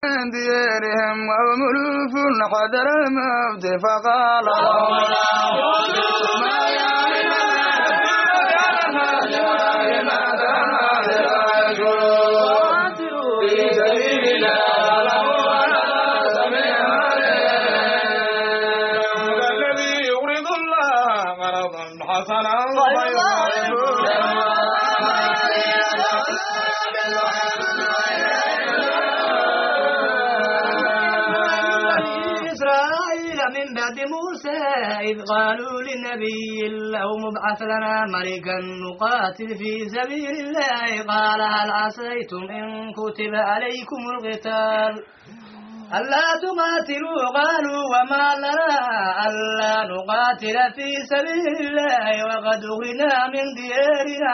من ديارهم وهم ألوف حذر الموت فقال الذي يقرض الله قرضا حسنا من بعد موسى إذ قالوا للنبي له مبعث لنا ملكا نقاتل في سبيل الله قال هل عسيتم إن كتب عليكم القتال ألا تقاتلوا قالوا وما لنا ألا نقاتل في سبيل الله وقد أخرجنا من ديارنا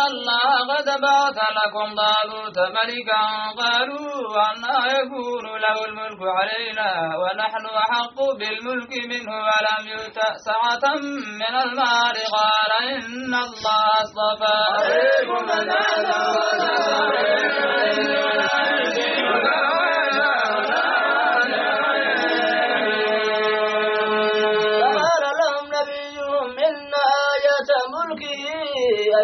الله قد بعث لكم طالوت ملكا قالوا أنى يكون له الملك علينا ونحن أحق بالملك منه ولم يؤت سعة من المال قال إن الله اصطفى عليكم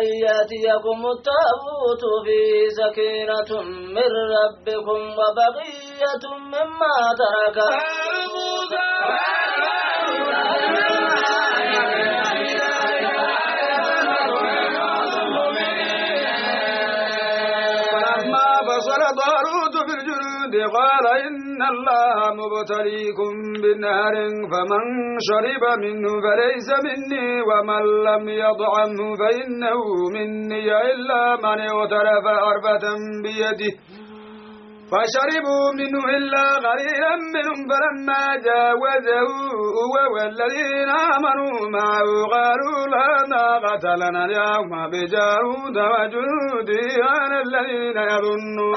أن يأتيكم التابوت فيه سكينة من ربكم وبقية مما ترك موسى فلما بصر طالوت في الجنود قال إن الله مبتليكم بنهر فمن شرب منه فليس مني ومن لم يطعمه فإنه مني إلا من اغترف عرفة بيده فشربوا منه إلا قليلا منهم فلما جاوزه هو والذين آمنوا معه قالوا لا طاقة لنا اليوم بجالوت وجنوده أنا الذين يظنون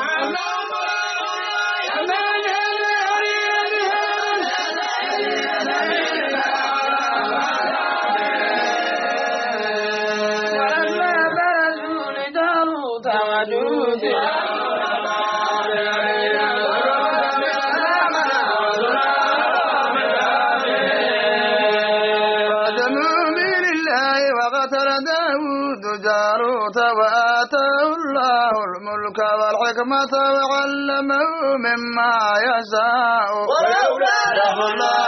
جالوت وآتاه الله الملك والحكمة وعلمه مما يشاء ولولا دفع الله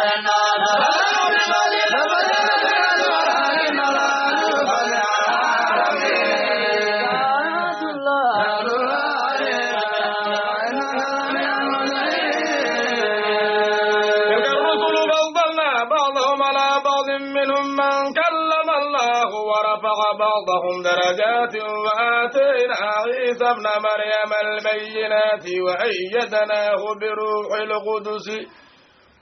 بعضهم درجات وآتينا عيسى ابن مريم البينات وأيدناه بروح القدس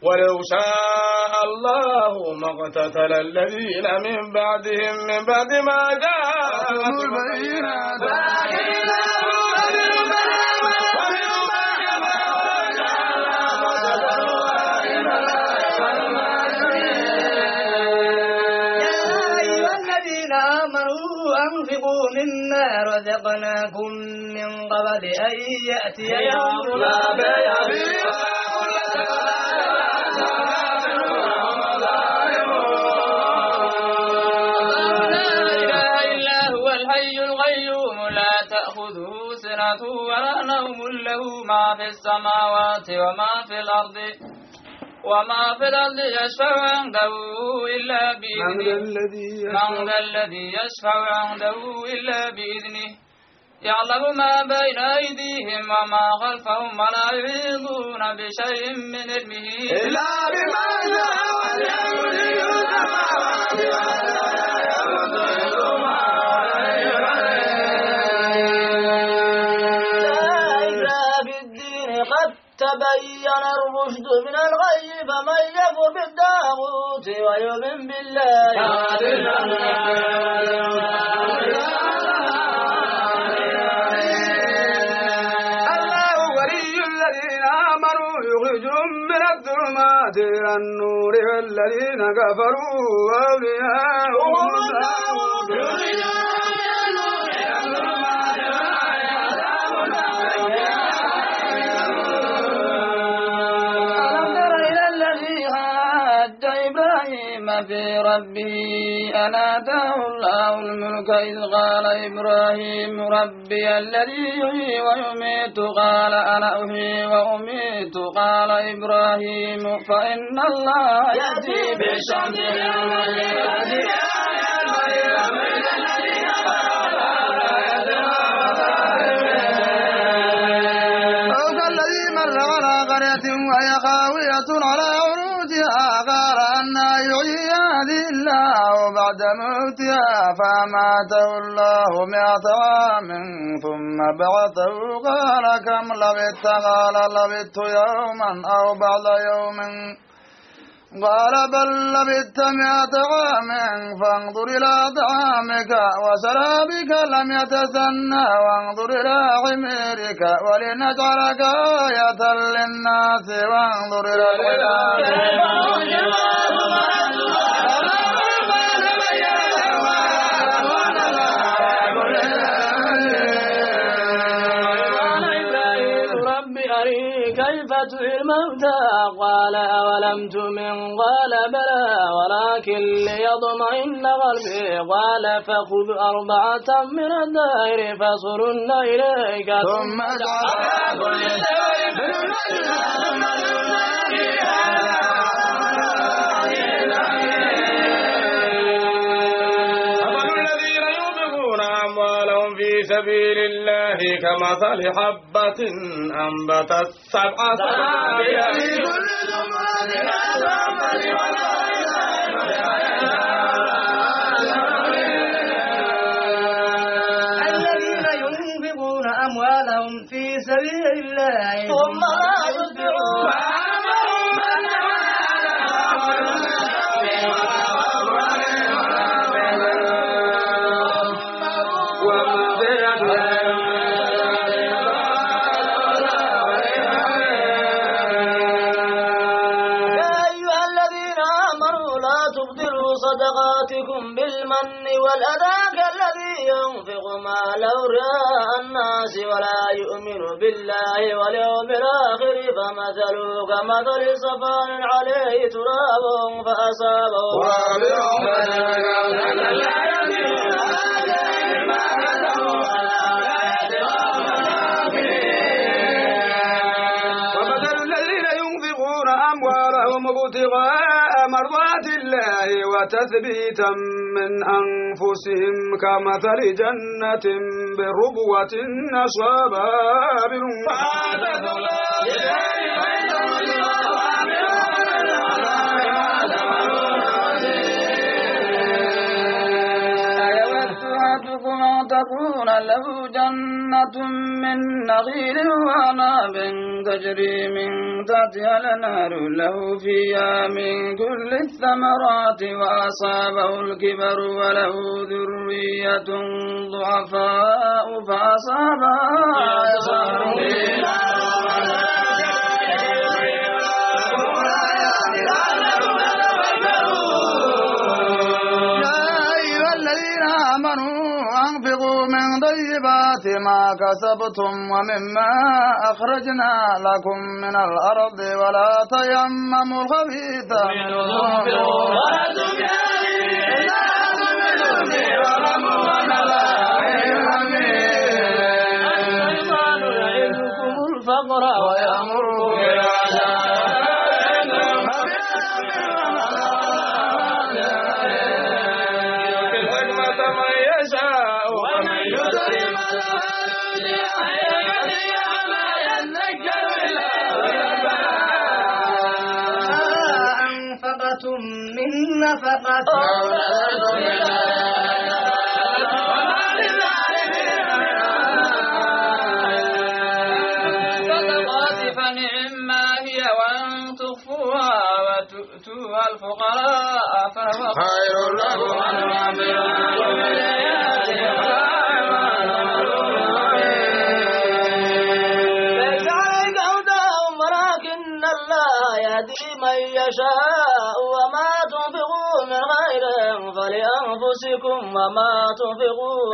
ولو شاء الله ما اقتتل الذين من بعدهم من بعد ما جاءتهم البينات أنفقوا مما رزقناكم من قبل أن يأتي يوم لا بيع فيه لا إله إلا هو الحي القيوم لا تأخذه سنة ولا نوم له ما في السماوات وما في الأرض يشفع عنده إلا بإذنه من ذا الذي يشفع عنده إلا بإذنه يعلم ما بين أيديهم وما خلفهم ولا يحيطون بشيء من علمه إلا بما شاء وسع كرسيه السماوات والأرض تبين الرشد من الغي فمن يكفر بالطاغوت ويؤمن بالله الله ولي الذين آمنوا يخرجهم من الظلمات النور والذين كفروا أولياءهم الطاغوت في ربه أن آتاه الله الملك إذ قال إبراهيم ربي الذي يحيي ويميت قال أنا أحيي وأميت قال إبراهيم فإن الله يأتي بالشمس من المغرب أو كالذي مر على قرية وهي خاوية على عروشها قال أنى يحيي هذه الله بعد موتها فأماته الله 100 عام ثم بعثه قال كم لبثت قال لبثت يوما أو بعض يوم قال بل لبثت 100 عام فانظر إلى طعامك وشرابك لم يتسنى وانظر إلى حميرك ولنجعلك آية للناس وانظر إلى كيف تحيي الموتى قال أولم تؤمن قال بلى ولكن ليطمئن قلبي قال فخذ 4 من الدائر فصرن إليك ثم اجعل كل في سبيل الله كمثل حبة أنبتت 7 سنابل في كل الذين ينفقون أموالهم في سبيل الله ثم لا يتبعون صدقاتكم بالمن والأذى كالذي ينفق ماله رئاء الناس ولا يؤمن بالله واليوم الآخر فمثله كمثل صفان عليه تراب فأصابه ومثل الذين ينفقون أموالهم ابتغاء مرضات الله وتثبيتا من أنفسهم كمثل جنة بربوة أصابها وابل تكون له جنة من نخيل وعناب تجري من تحتها الأنهار له فيها من كل الثمرات وأصابه الكبر وله ذرية ضعفاء فأصابها إعصار أنفقوا من طيبات ما كسبتم ومما أخرجنا لكم من الأرض ولا تيمموا الخبيث منه الشيطان يعدكم الفقر ويأمركم من نفقة صدقات فنعما هي وأن تخفوها وتؤتوها الفقراء فهو خير لكم ليس عليك هداهم ولكن الله يهدي من يشاء وما تنفقوا من خير فلأنفسكم وما تنفقوا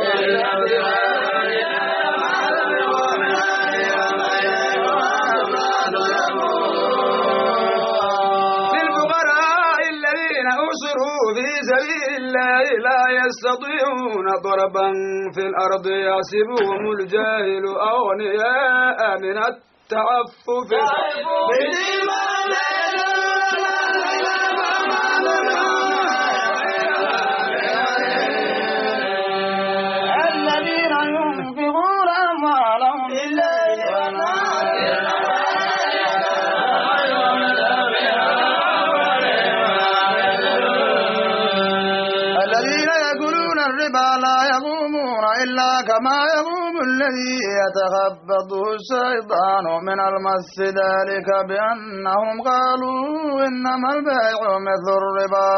للفقراء الذين أسروا في سبيل الله لا يستطيعون ضربا في الأرض يحسبهم الجاهل أغنياء من التعفف الذين ينفقون أموالهم بالليل الذين يأكلون الربا لا يقومون إلا كما يقوم الذي يتخبطه الشيطان من المس ذلك بأنهم قالوا إنما البيع مثل الربا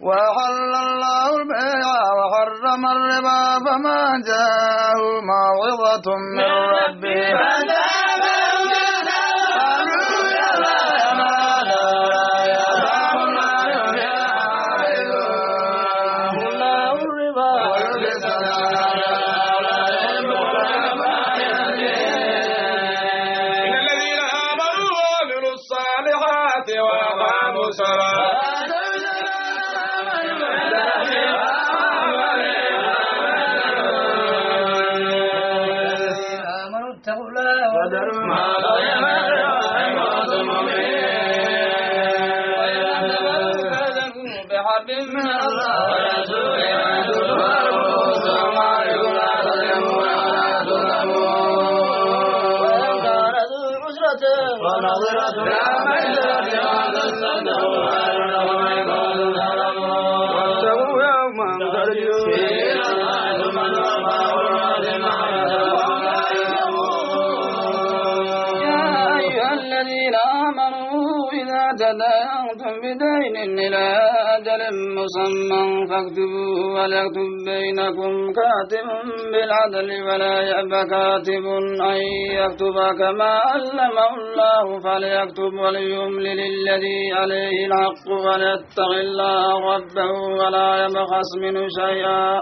وحل الله البيع وحرم الربا فمن جاءه موعظة من ربه وأقاموا الصلاة آمنوا اتقوا الله وذروا ما بحرب من الله ورسوله ونظرة لا ميزان لهذا الصدق واتقوا يوما ترجعون فيه يا أيها الذين آمنوا إذا تداينتم بدين إلى أجل مسمى فاكتبوه وليكتب بينكم كاتب بالعدل ولا يأب كاتب أن يكتب كما علمه الله فليكتب وليملل الذي عليه الحق وليتق الله ربه ولا يبخس منه شيئا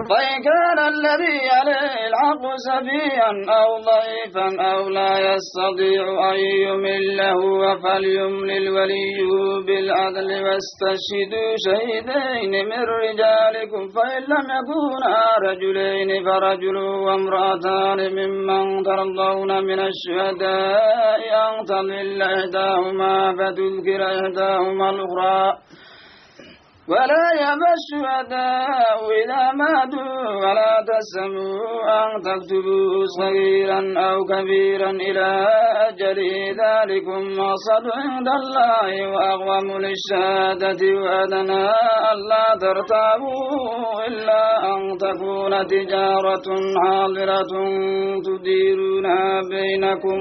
فإن كان الذي عليه الحق سفيها أو ضعيفا أو لا يستطيع أن يمله فليملل وليه بالعدل واستشهدوا شهيدين من رجالكم فإن لم يكونا رجلين فرجل وامرأتان ممن ترضون من الشهداء أن تضل إحداهما فتذكر إحداهما الأخرى ولا يأبى الشهداء إذا ماتوا ولا تسموا أن تكتبوا صغيرا أو كبيرا إلى أجله ذلكم أقسط عند الله وأقوم للشهادة وأدنى ألا ترتابوا إلا أن تكون تجارة حاضرة تديرونها بينكم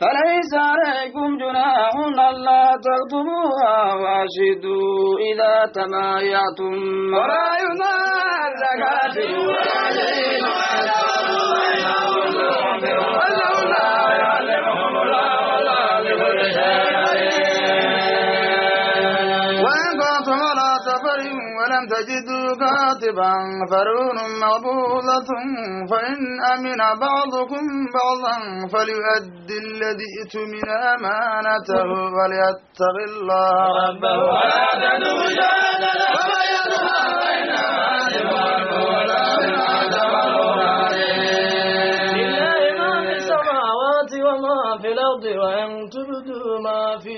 فليس عليكم جناح ألا تكتبوها وأشهدوا إذا تبايعتم ولا يضار كاتب ولا شهيد ولولا يعلمهم الله والله بكل شيء وإن كنتم على سفر ولم تجدوا كاتبا فرهن مقبوضة فإن أمن بعضكم بعضا فليؤدي الذي اؤتمن أمانته وليتق الله ربه ولا تدعوا شهادة ومن يدعها فإنما إثم ولا بما تفعلون لله ما في السماوات وما في الأرض وإن تبدوا ما في